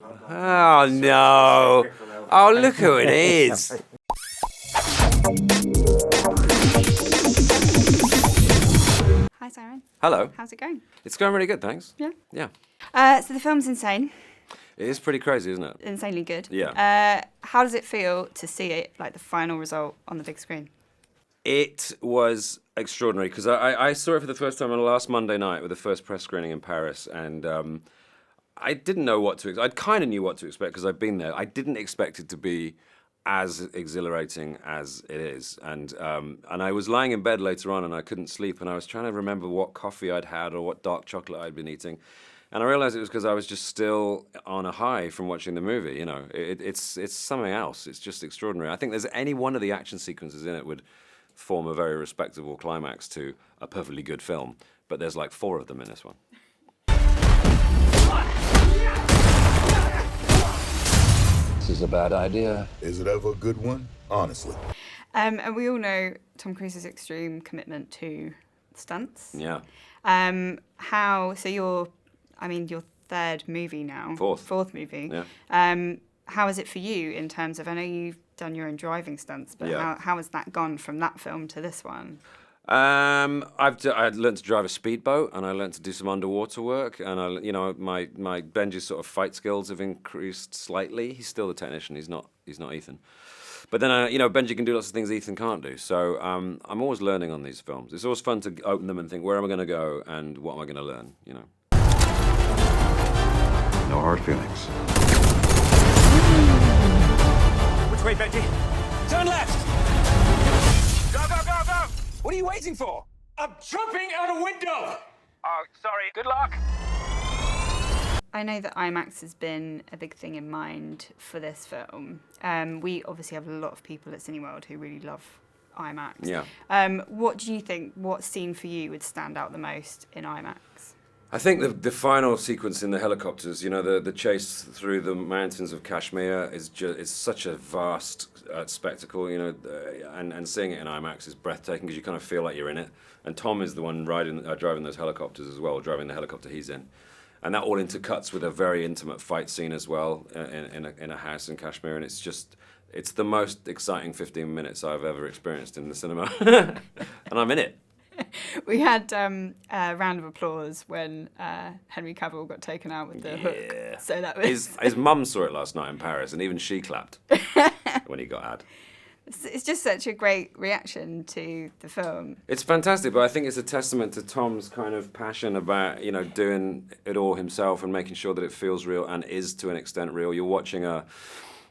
Oh, no. Oh, look who it is. Hi, Simon. Hello. How's it going? It's going really good, thanks. Yeah. Yeah. So the film's insane. It is pretty crazy, isn't it? Insanely good. Yeah. How does it feel to see it, like the final result on the big screen? It was extraordinary because I saw it for the first time on last Monday night with the first press screening in Paris, and I didn't know what to expect. I kind of knew what to expect because I'd been there. I didn't expect it to be as exhilarating as it is, and I was lying in bed later on and I couldn't sleep, and I was trying to remember what coffee I'd had or what dark chocolate I'd been eating, and I realized it was because I was just still on a high from watching the movie. You know, it's something else. It's just extraordinary. I think there's any one of the action sequences in it would form a very respectable climax to a perfectly good film, but there's like 4 of them in this one. This is a bad idea. Is it ever a good one? Honestly. And we all know Tom Cruise's extreme commitment to stunts. Yeah. So your third movie now. Fourth movie. Yeah. How is it for you in terms of, I know you've done your own driving stunts, but Yeah. how has that gone from that film to this one? I learned to drive a speedboat, and I learned to do some underwater work, and my Benji's sort of fight skills have increased slightly. He's still the technician. He's not Ethan. But then Benji can do lots of things Ethan can't do. So I'm always learning on these films. It's always fun to open them and think, where am I going to go, and what am I going to learn? You know. No hard feelings. Which way, Benji? Turn left! Go, go, go, go! What are you waiting for? I'm jumping out a window! Oh, sorry. Good luck. I know that IMAX has been a big thing in mind for this film. We obviously have a lot of people at Cineworld who really love IMAX. Yeah. What do you think, what scene for you would stand out the most in IMAX? I think the final sequence in the helicopters, the chase through the mountains of Kashmir is such a vast spectacle, and seeing it in IMAX is breathtaking because you kind of feel like you're in it. And Tom is the one driving those helicopters as well, driving the helicopter he's in. And that all intercuts with a very intimate fight scene as well in a house in Kashmir, and it's the most exciting 15 minutes I've ever experienced in the cinema, and I'm in it. We had a round of applause when Henry Cavill got taken out with the hook. So that was his mum saw it last night in Paris, and even she clapped when he got out. It's just such a great reaction to the film. It's fantastic, but I think it's a testament to Tom's kind of passion about doing it all himself and making sure that it feels real and is to an extent real. You're watching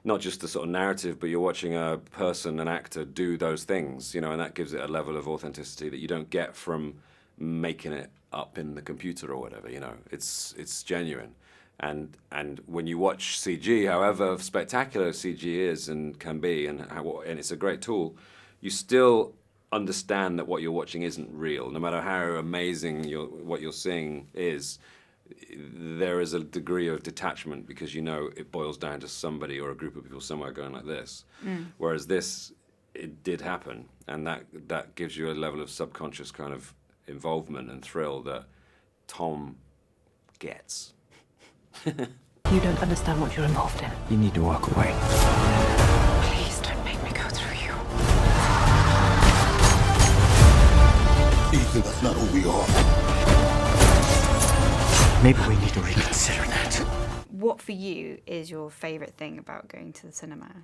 not just a sort of narrative, but you're watching a person, an actor, do those things, and that gives it a level of authenticity that you don't get from making it up in the computer or whatever. It's genuine, and when you watch CG, however spectacular CG is and can be, and it's a great tool, you still understand that what you're watching isn't real, no matter how amazing what you're seeing is. There is a degree of detachment because it boils down to somebody or a group of people somewhere going like this. Whereas this, it did happen, and that gives you a level of subconscious kind of involvement and thrill that Tom gets. You don't understand what you're involved in. You need to walk away. Please don't make me go through you. Ethan, that's not who we are. Maybe we need to reconsider that. What for you is your favourite thing about going to the cinema?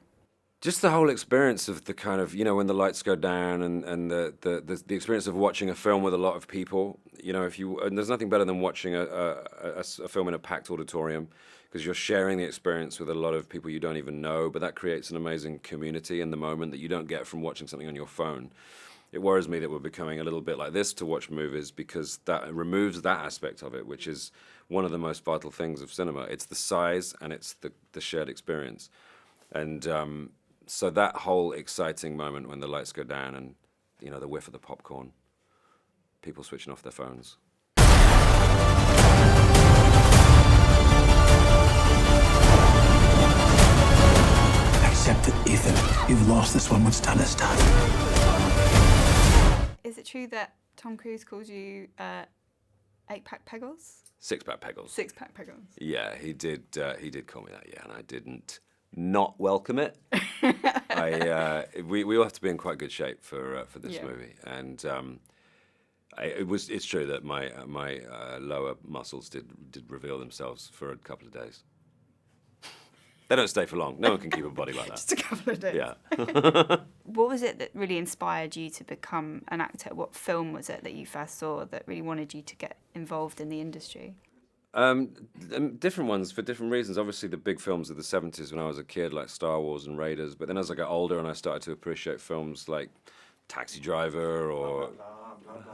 Just the whole experience of the kind of, when the lights go down and the experience of watching a film with a lot of people. And there's nothing better than watching a film in a packed auditorium because you're sharing the experience with a lot of people you don't even know, but that creates an amazing community in the moment that you don't get from watching something on your phone. It worries me that we're becoming a little bit like this to watch movies because that removes that aspect of it, which is one of the most vital things of cinema. It's the size and it's the shared experience. And so that whole exciting moment when the lights go down and, the whiff of the popcorn, people switching off their phones. Accept it, Ethan. You've lost this one. What's done is done. Is it true that Tom Cruise calls you 8-pack Peggles? Six-pack Peggles. Six-pack Peggles. Yeah, he did call me that, yeah, and I didn't not welcome it. We all have to be in quite good shape for this movie, and it's true that my lower muscles did reveal themselves for a couple of days. They don't stay for long. No one can keep a body like that. Just a couple of days. Yeah. What was it that really inspired you to become an actor? What film was it that you first saw that really wanted you to get involved in the industry? Different ones for different reasons. Obviously, the big films of the 70s when I was a kid, like Star Wars and Raiders. But then as I got older and I started to appreciate films like Taxi Driver or...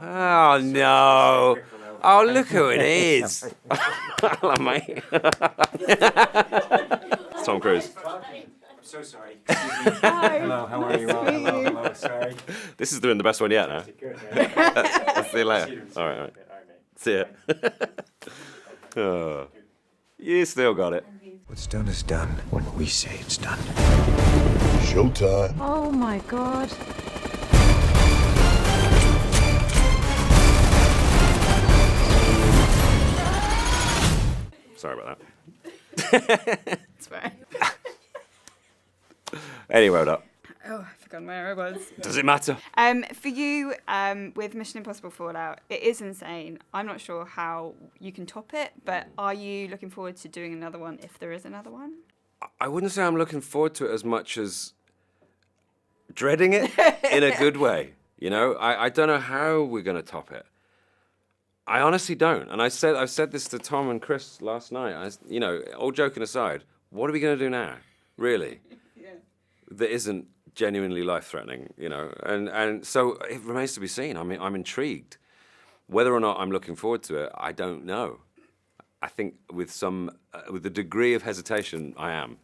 Oh, no. Oh, look who it is. Hello, mate. It's Tom Cruise. I'm so sorry. Hello, how are you? Hello, sorry. This is doing the best one yet, now. I'll see you later. All right. See ya. Oh, you still got it. What's done is done when we say it's done. Showtime. Oh my God. Sorry about that. It's fine. Anyway, up. Oh, I forgot where I was. Does it matter? For you, with Mission Impossible Fallout, it is insane. I'm not sure how you can top it, but are you looking forward to doing another one if there is another one? I wouldn't say I'm looking forward to it as much as dreading it in a good way. You know, I don't know how we're going to top it. I honestly don't. And I've said this to Tom and Chris last night. All joking aside, what are we going to do now? Really? Yeah. That isn't genuinely life-threatening, and so it remains to be seen. I mean, I'm intrigued. Whether or not I'm looking forward to it, I don't know. I think with a degree of hesitation, I am.